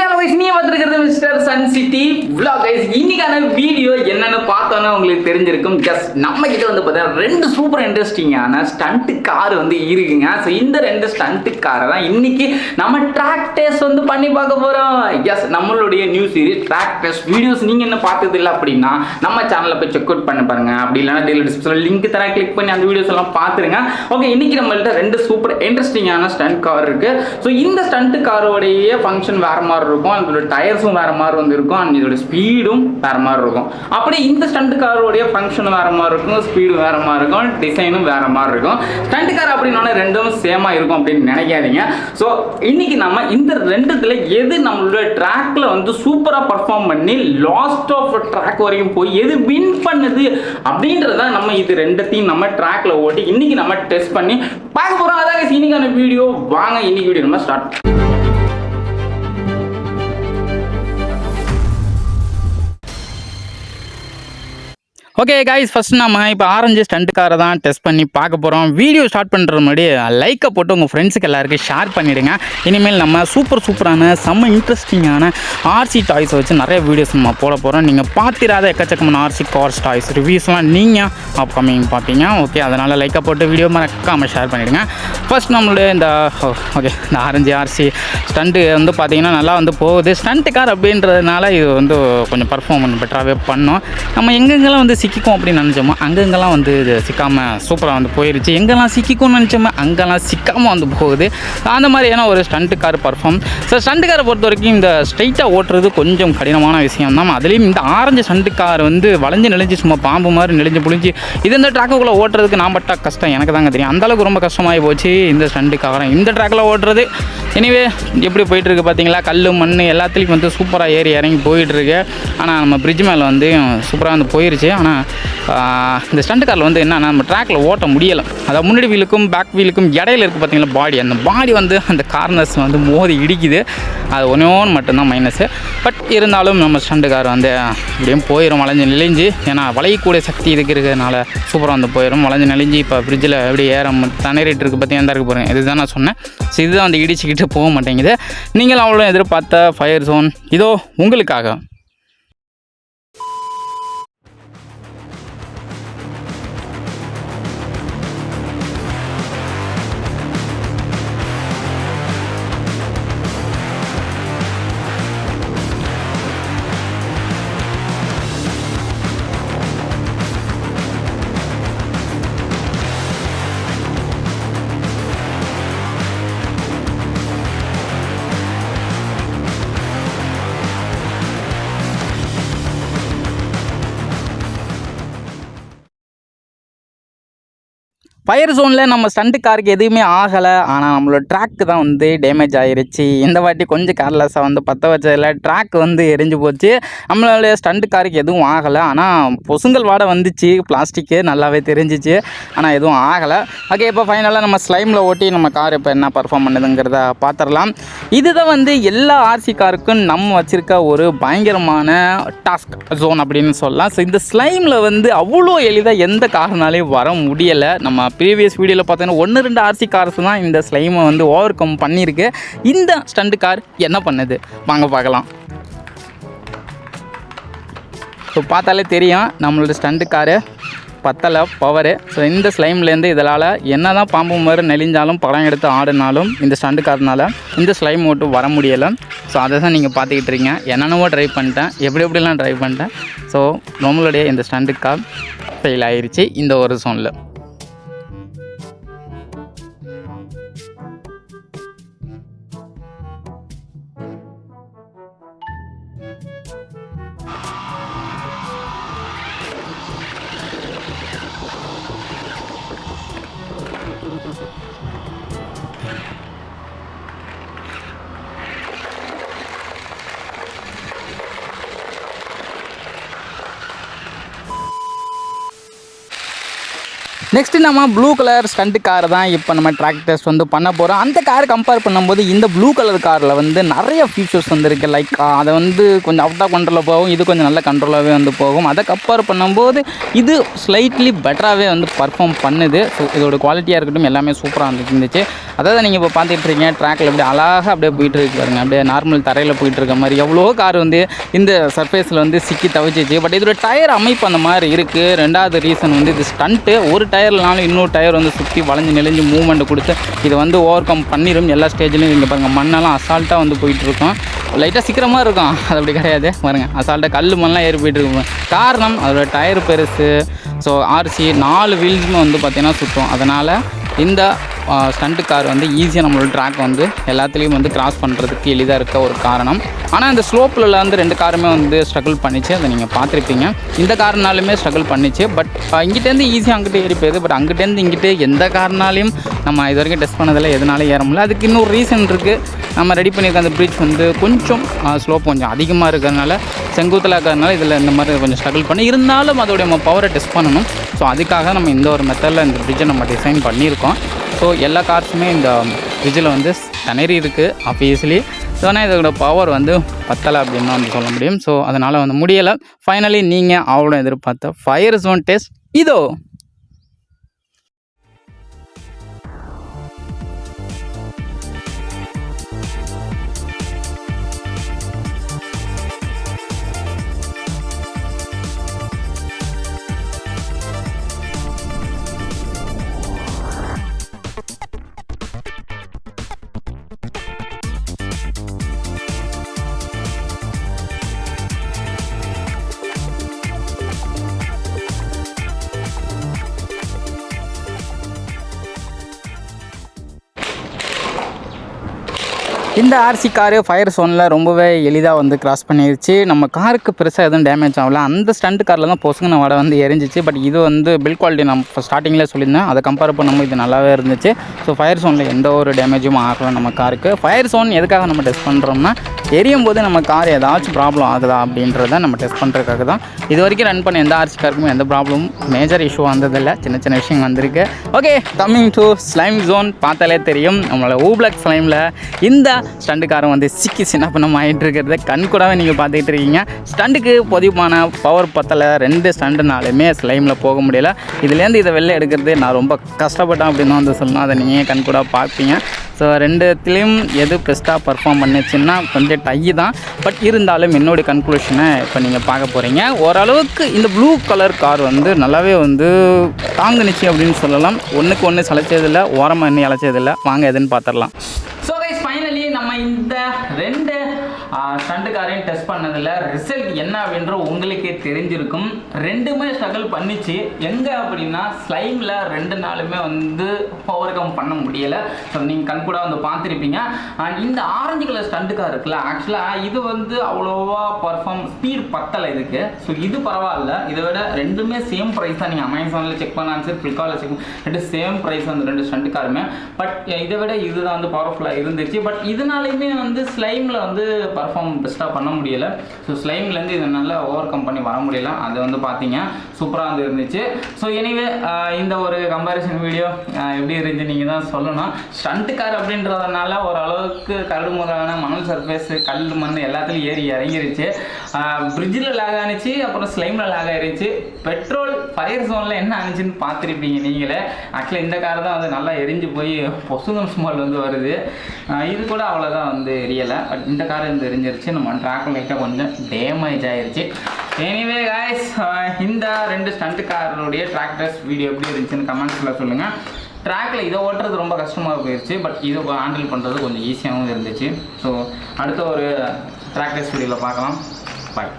நீங்க பார்த்துருக்கிறது mister sun city vlog guys. இன்னைக்கான வீடியோ என்னன்னு பார்த்தோன்னா உங்களுக்கு தெரிஞ்சிருக்கும். ஜஸ்ட் நம்ம கிட்ட வந்து பார்த்தீங்கன்னா ரெண்டு சூப்பர் இன்ட்ரெஸ்டிங்கான ஸ்டண்ட் கார் வந்து இருக்குங்க. ஸோ இந்த ரெண்டு ஸ்டண்ட் காரை தான் இன்னைக்கு நம்ம ட்ராக் டெஸ்ட் வந்து பண்ணி பார்க்க போறோம். எஸ், நம்மளுடைய new series track test videos நீங்க என்ன பார்த்தது இல்லை அப்படின்னா நம்ம சேனல்ல போய் செக் அவுட் பண்ணி பாருங்க. அப்படி இல்லைன்னா டெய்லி டிஸ்கிரிப்ஷன்ல லிங்க் தரேன், கிளிக் பண்ணி அந்த வீடியோஸ் எல்லாம் பார்த்துருங்க. ஓகே, இன்னைக்கு நம்மள்ட்ட ரெண்டு சூப்பர் இன்ட்ரெஸ்டிங்கான ஸ்டண்ட் கார் இருக்கு. ஸோ இந்த ஸ்டண்ட் காரோடைய ஃபங்க்ஷன் வேற மாதிரி இருக்கும், அதோட டயர்ஸும் வேற மாதிரி வந்து இருக்கும், அண்ட் இதோட ஸ்பீடும் வேற மாதிரி இருக்கும். அப்படி இந்த ஸ்டண்ட் காரோடைய ஃபங்க்ஷன் வேற மாதிரி இருக்கும், ஸ்பீடும் வேற மாதிரி இருக்கும், டிசைனும் வேற மாதிரி இருக்கும். ஸ்டண்ட் கார் அப்படின்னா ரெண்டும் சேமா இருக்கும் அப்படின்னு நினைக்காதீங்க. ஸோ இன்னைக்கு நம்ம இந்த ரெண்டுத்துல எது நம்மளோட ட்ராக்ல வந்து சூப்பரா பர்ஃபார்ம் பண்ணி லாஸ்ட் ஆஃப் ட்ராக் வரைக்கும் போய் எது வின் பண்ணுது அப்படின்றத நம்ம இது ரெண்டுத்தையும் நம்ம ட்ராக்ல ஓட்டி இன்னைக்கு நம்ம டெஸ்ட் பண்ணி பார்க்க போறோம். அதான் இன்னைக்கான வீடியோ. வாங்க இன்னைக்கு வீடியோ நம்ம ஸ்டார்ட். ஓகே கைஸ், ஃபர்ஸ்ட் நம்ம இப்போ ஆரஞ்சு ஸ்டண்ட் காரை தான் டெஸ்ட் பண்ணி பார்க்க போகிறோம். வீடியோ ஸ்டார்ட் பண்ணுறது முன்னாடி லைக்கை போட்டு உங்கள் ஃப்ரெண்ட்ஸுக்கு எல்லாருக்கும் ஷேர் பண்ணிவிடுங்க. இனிமேல் நம்ம சூப்பரான செம்ம இன்ட்ரெஸ்டிங்கான ஆர்சி டாய்ஸ் வச்சு நிறைய வீடியோஸ் நம்ம போட போகிறோம். நீங்கள் பார்த்திராத எக்கச்சக்கமான ஆர்சி கார்ஸ் டாய்ஸ் ரிவ்யூஸ்லாம் நீங்கள் அப்கமிங் பார்த்தீங்க. ஓகே, அதனால் லைக்கை போட்டு வீடியோ மறக்காமல் ஷேர் பண்ணிவிடுங்க. ஃபர்ஸ்ட் நம்மளுடைய இந்த ஆரஞ்சு ஆர்சி ஸ்டண்ட்டு வந்து பார்த்திங்கன்னா நல்லா வந்து போகுது. ஸ்டண்ட் கார் அப்படின்றதுனால இது வந்து கொஞ்சம் பர்ஃபார்மன்ஸ் பெட்டராகவே பண்ணோம். நம்ம எங்கெங்கெல்லாம் வந்து சிக்கிக்கும் அப்படின்னு நினச்சோமோ அங்கெங்கெல்லாம் வந்து இது சிக்காமல் சூப்பராக வந்து போயிடுச்சு. எங்கெல்லாம் சிக்கிக்கும்னு நினச்சோமோ அங்கெல்லாம் சிக்காமல் வந்து போகுது. அந்த மாதிரியான ஒரு stunt car perform. So stunt காரை பொறுத்த வரைக்கும் இந்த ஸ்ட்ரைட்டாக ஓட்டுறது கொஞ்சம் கடினமான விஷயம் தான். அதுலேயும் இந்த ஆரஞ்சு ஸ்டண்ட் கார் வந்து வளைஞ்சு நெளிஞ்சு சும்மா பாம்பு மாதிரி நெளிஞ்சு புளிஞ்சு இது இந்த ட்ராக்குள்ளே ஓட்டுறதுக்கு நான் பட்ட கஷ்டம் எனக்கு தாங்க தெரியும். அந்தளவுக்கு ரொம்ப கஷ்டமாகி போச்சு இந்த ஸ்டண்ட் காரை இந்த ட்ராக்கில் ஓட்டுறது. எனிவே எப்படி போயிட்டுருக்கு பார்த்தீங்களா, கல் மண் எல்லாத்துலேயும் வந்து சூப்பராக ஏறி இறங்கி போயிட்டுருக்கு. ஆனால் நம்ம பிரிட்ஜ் மேலே வந்து சூப்பராக வந்து போயிடுச்சு. ஆனால் இந்த ஸ்டண்ட் காரில் வந்து என்னன்னா நம்ம ட்ராக்கில் ஓட்ட முடியலை. அதாவது முன்னாடி வீலுக்கும் பேக் வீலுக்கும் இடையில இருக்குது பார்த்தீங்களா பாடி, அந்த பாடி வந்து அந்த கார்னர்ஸ் வந்து மோதி இடிக்குது. அது ஒன்று மட்டும்தான் மைனஸு. பட் இருந்தாலும் நம்ம ஸ்டண்ட் கார் வந்து இப்படியும் போயிடும் வளைஞ்சு நெளிஞ்சு. ஏன்னா வளையக்கூடிய சக்தி இருக்கிறதுனால சூப்பராக வந்து போயிடும் வளைஞ்சு நெளிஞ்சு. இப்போ ஃப்ரிட்ஜில் எப்படி தண்ணீரிட்டு இருக்குது பார்த்தீங்கன்னா எந்த இருக்கு போகிறேன், இதுதான் நான் சொன்னேன். ஸோ இதுதான் வந்து இடிச்சுக்கிட்டு போக மாட்டேங்குது. நீங்களும் அவ்வளோ எதிர்பார்த்த ஃபயர் ஜோன் இதோ உங்களுக்காக. ஃபயர் ஜோனில் நம்ம ஸ்டண்ட் காருக்கு எதுவுமே ஆகலை. ஆனால் நம்மளோட ட்ராக்கு தான் வந்து டேமேஜ் ஆகிருச்சு. இந்த வாட்டி கொஞ்சம் கேர்லெஸ்ஸாக வந்து பற்ற வச்சதில் ட்ராக் வந்து எரிஞ்சு போச்சு. நம்மளுடைய ஸ்டண்ட் காருக்கு எதுவும் ஆகலை. ஆனால் பொசுங்கல் வாடை வந்துச்சு, பிளாஸ்டிக்கு நல்லாவே தெரிஞ்சிச்சு. ஆனால் எதுவும் ஆகலை. ஓகே, இப்போ ஃபைனலாக நம்ம ஸ்லைமில் ஓட்டி நம்ம கார் இப்போ என்ன பர்ஃபார்ம் பண்ணுதுங்கிறத பார்த்துடலாம். இதுதான் வந்து எல்லா ஆர்சி காருக்கும் நம்ம வச்சுருக்க ஒரு பயங்கரமான டாஸ்க் ஜோன் அப்படின்னு சொல்லலாம். ஸோ இந்த ஸ்லைமில் வந்து அவ்வளோ எளிதாக எந்த காரணாலையும் வர முடியலை. நம்ம ப்ரீவியஸ் வீடியோவில் பார்த்தீங்கன்னா 1-2 ஆர்சி கார்ஸ் தான் இந்த ஸ்லைமை வந்து ஓவர் கம் பண்ணியிருக்கு. இந்த ஸ்டண்ட் கார் என்ன பண்ணுது வாங்க பார்க்கலாம். ஸோ பார்த்தாலே தெரியும் நம்மளோட ஸ்டண்ட் காரு பத்தலை பவரு. ஸோ இந்த ஸ்லைம்லேருந்து இதனால் என்ன தான் பாம்பு மாதிரி நெளிஞ்சாலும் படம் எடுத்து ஆடினாலும் இந்த ஸ்டண்ட் கார்னால் இந்த ஸ்லைம் மட்டும் வர முடியலை. ஸோ அதை தான் நீங்கள் பார்த்துக்கிட்டு இருக்கீங்க. என்னென்னவோ ட்ரை பண்ணிட்டேன், எப்படிலாம் ட்ரை பண்ணிட்டேன். ஸோ நம்மளுடைய இந்த ஸ்டண்ட் கார் ஃபெயில் ஆயிடுச்சு இந்த ஒரு ஜோனில். நெக்ஸ்ட்டு நம்ம ப்ளூ கலர் ஸ்டண்ட் கார் தான் இப்போ நம்ம ட்ராக் டெஸ்ட் வந்து பண்ண போகிறோம். அந்த கார் கம்பேர் பண்ணும்போது இந்த ப்ளூ கலர் காரில் வந்து நிறைய ஃபீச்சர்ஸ் வந்துருக்கு. லைக் அதை வந்து கொஞ்சம் அவுட் ஆஃப் கண்ட்ரோலில் போகும், இது கொஞ்சம் நல்ல கண்ட்ரோலாகவே வந்து போகும். அதை கம்பேர் பண்ணும்போது இது ஸ்லைட்லி பெட்டராகவே வந்து பர்ஃபார்ம் பண்ணுது. ஸோ இதோட குவாலிட்டியாக இருக்கட்டும் எல்லாமே சூப்பராக இருந்துச்சு. அதாவது நீங்கள் இப்போ பார்த்துட்டு இருக்கீங்க ட்ராக்கில் அப்படியே அழகாக அப்படியே போயிட்டு இருக்கு பாருங்க, அப்படியே நார்மல் தரையில் போயிட்டு இருக்க மாதிரி எவ்வளோ கார் வந்து இந்த சர்ஃபேஸில் வந்து சிக்கி தவிச்சிச்சு. பட் இதோட டயர் அமைப்பு அந்த மாதிரி இருக்குது. ரெண்டாவது ரீசன் வந்து இது ஸ்டண்ட்டு. ஒரு டயர்னாலும் இன்னொரு டயர் வந்து சுற்றி வளைஞ்சு நெளிஞ்சு மூவ்மெண்ட் கொடுத்து இதை வந்து ஓவர் கம் பண்ணிடும் எல்லா ஸ்டேஜ்லையும். இங்கே பாருங்கள் மண்ணெல்லாம் அசால்ட்டாக வந்து போயிட்டுருக்கோம். லைட்டாக சீக்கிரமாக இருக்கும், அது அப்படி கிடையாது பாருங்கள், அசால்ட்டாக கல் மண்ணெலாம் ஏறி போயிட்டுருக்கோம். காரணம் அதோட டயர் பெருசு. ஸோ ஆர்சி 4 வீல்ஸுமே வந்து பார்த்திங்கன்னா சுற்றும். அதனால் இந்த ஸ்டண்ட் கார் வந்து ஈஸியாக நம்மளோட ட்ராக் வந்து எல்லாத்துலேயும் வந்து கிராஸ் பண்ணுறதுக்கு எளிதாக இருக்க ஒரு காரணம். ஆனால் இந்த ஸ்லோப்பில் வந்து 2 காருமே வந்து ஸ்ட்ரகிள் பண்ணிச்சு, அதை நீங்கள் பார்த்துருப்பீங்க. இந்த காரணாலுமே ஸ்ட்ரகிள் பண்ணிச்சு. பட் இங்கிட்டேருந்து ஈஸியாக அங்கிட்டு ஏறி போயிடுது. பட் அங்கிட்டேருந்து இங்கிட்டு எந்த காரணாலையும் நம்ம இது வரைக்கும் டெஸ்ட் பண்ணதில் எதனாலும் ஏற முடியல. அதுக்கு இன்னொரு ரீசன் இருக்குது. நம்ம ரெடி பண்ணியிருக்க அந்த பிரிட்ஜ் வந்து கொஞ்சம் ஸ்லோப் கொஞ்சம் அதிகமாக இருக்கிறதுனால, செங்குத்தில் இருக்கிறதுனால இதில் இந்த மாதிரி கொஞ்சம் ஸ்ட்ரகிள் பண்ணி இருந்தாலும் அதோடைய நம்ம பவரை டெஸ்ட் பண்ணணும். ஸோ அதுக்காக நம்ம இந்த ஒரு மெத்தடில் இந்த பிரிட்ஜை நம்ம டிசைன் பண்ணியிருக்கோம். ஸோ எல்லா கார்ஸுமே இந்த பிரிட்ஜில் வந்து திணறி இருக்குது ஆப்வியஸ்லி. ஸோ ஆனால் இதோட பவர் வந்து பத்தலை அப்படின்னு தான் வந்து சொல்ல முடியும். ஸோ அதனால் வந்து முடியலை. ஃபைனலி நீங்கள் அவ்வளோ எதிர்பார்த்த ஃபயர் ஜோன் டெஸ்ட் இதோ. இந்த ஆர்சி காரு ஃபயர் ஜோனில் ரொம்பவே எளிதாக வந்து கிராஸ் பண்ணிடுச்சு. நம்ம காருக்கு பெருசாக எதுவும் டேமேஜ் ஆகல. அந்த ஸ்டண்ட் காரில் தான் பொசுங்கின வடை வந்து எரிஞ்சிச்சு. பட் இது வந்து பில் குவாலிட்டி நம்ம இப்போ ஸ்டார்டிங்கில் சொல்லியிருந்தேன், அதை கம்பேர் பண்ணும்போது இது நல்லாவே இருந்துச்சு. ஸோ ஃபயர் ஜோனில் எந்த ஒரு டேமேஜும் ஆகலை நம்ம காருக்கு. ஃபயர் ஜோன் எதுக்காக நம்ம டெஸ்ட் பண்ணுறோம்னா, எரியும் போது நம்ம கார் ஏதாச்சும் ப்ராப்ளம் ஆகுதா அப்படின்றத நம்ம டெஸ்ட் பண்ணுறதுக்காக தான். இது வரைக்கும் ரன் பண்ண எந்த ஆர்சி காருக்குமே எந்த ப்ராப்ளமும் மேஜர் இஷ்யூ வந்ததில்லை. சின்ன சின்ன விஷயம் வந்திருக்கு. Okay, coming to slime zone. பார்த்தாலே தெரியும் நம்மளோட ஊப்ளக் ஸ்லைமில் இந்த ஸ்டண்ட் காரம் வந்து சிக்கி சின்ன பண்ணம் ஆகிட்டு இருக்கிறத கண் கூடவே நீங்கள் பார்த்துக்கிட்டு இருக்கீங்க. ஸ்டண்ட்டுக்கு பொதுவான பவர் பத்தலை. 2 ஸ்டண்ட்டுனாலுமே ஸ்லைமில் போக முடியல. இதுலேருந்து இதை வெளில எடுக்கிறது நான் ரொம்ப கஷ்டப்பட்டேன் அப்படின்னு வந்து சொல்லணும். அதை நீங்கள் கண் கூட பார்ப்பீங்க. ஸோ 2த்துலேயும் எது பெஸ்ட்டாக பர்ஃபார்ம் பண்ணிச்சுன்னா கொஞ்சம் டை தான். பட் இருந்தாலும் என்னுடைய கன்க்ளூஷனை இப்போ நீங்கள் பார்க்க போகிறீங்க. ஓரளவுக்கு இந்த ப்ளூ கலர் கார் வந்து நல்லாவே வந்து தாங்குனுச்சு அப்படின்னு சொல்லலாம். ஒன்றுக்கு ஒன்று சளைச்சதில்லை, ஓரமாக இன்னும் இழைச்சதில்லை. வாங்க எதுன்னு பார்த்துடலாம். ஸோ கைஸ் ஃபைனலி நம்ம இந்த 2 ஸ்டண்ட் காரையும் டெஸ்ட் பண்ணதில் ரிசல்ட் என்ன அப்படின்ற உங்களுக்கே தெரிஞ்சிருக்கும். 2மே ஸ்ட்ரகிள் பண்ணிச்சு. எங்கே அப்படின்னா ஸ்லைமில் 2 நாளுமே வந்து ஓவர் கம் பண்ண முடியலை. ஸோ நீங்கள் கண் கூட வந்து பார்த்துருப்பீங்க. அண்ட் இந்த ஆரஞ்சு கலர் ஸ்டண்ட் கார் இருக்குல்ல, ஆக்சுவலாக இது வந்து அவ்வளோவா பர்ஃபார்ம் ஸ்பீட் பத்தலை இதுக்கு. ஸோ இது பரவாயில்ல. இதை விட 2மே சேம் ப்ரைஸ் தான். நீங்கள் அமேசானில் செக் பண்ணாலும் சரி, ஃப்ளிப்கார்ட்டில் செக் 2 சேம் ப்ரைஸ் அந்த 2 ஸ்டண்ட் காருமே. பட் இதை விட இதுதான் வந்து பவர்ஃபுல்லாக இருந்துச்சு. பட் இதனாலையுமே வந்து ஸ்லைமில் வந்து பர்ஃபார்ம் பெஸ்ட்டாக பண்ண முடியலை. ஸோ ஸ்லைம்லேருந்து இதை நல்லா ஓவர் கம் பண்ணி வர முடியல. அது வந்து பார்த்தீங்க சூப்பராக வந்து இருந்துச்சு. ஸோ எனிவே இந்த ஒரு கம்பேரிசன் வீடியோ எப்படி இருந்துச்சு நீங்கள் தான் சொல்லணும். ஸ்டண்ட் கார் அப்படின்றதுனால ஓரளவுக்கு கரடு முதலான மணல் சர்ஃபேஸு கல் மண் எல்லாத்துலையும் ஏறி இறங்கிருச்சு. பிரிட்ஜில் லேக் ஆனிச்சு, அப்புறம் ஸ்லைமில் லேக் ஆகிருச்சு. பெட்ரோல் ஃபயர் ஜோனில் என்ன ஆனிச்சுன்னு பார்த்துருப்பீங்க நீங்களே. ஆக்சுவலாக இந்த கார் தான் வந்து நல்லா எரிஞ்சு போய் பொசுங்கம் ஸ்மால் வந்து வருது. இது கூட அவ்வளோதான் வந்து எரியலை. பட் இந்த கார் வந்து எரிஞ்சிருச்சு. நம்ம ட்ராக்கில் லைட்டாக கொஞ்சம் டேமேஜ் ஆகிருச்சு. எனிவே காய்ஸ், இந்த 2 ஸ்டண்ட் காரோடைய ட்ராக் டெஸ்ட் வீடியோ எப்படி இருந்துச்சுன்னு கமெண்ட்ஸில் சொல்லுங்கள். ட்ராக்கில் இதை ஓட்டுறது ரொம்ப கஷ்டமாக போயிடுச்சு. பட் இதை ஹேண்டில் பண்ணுறது கொஞ்சம் ஈஸியாகவும் இருந்துச்சு. ஸோ அடுத்த ஒரு ட்ராக் டெஸ்ட் வீடியோவில் பார்க்கலாம். பாய்.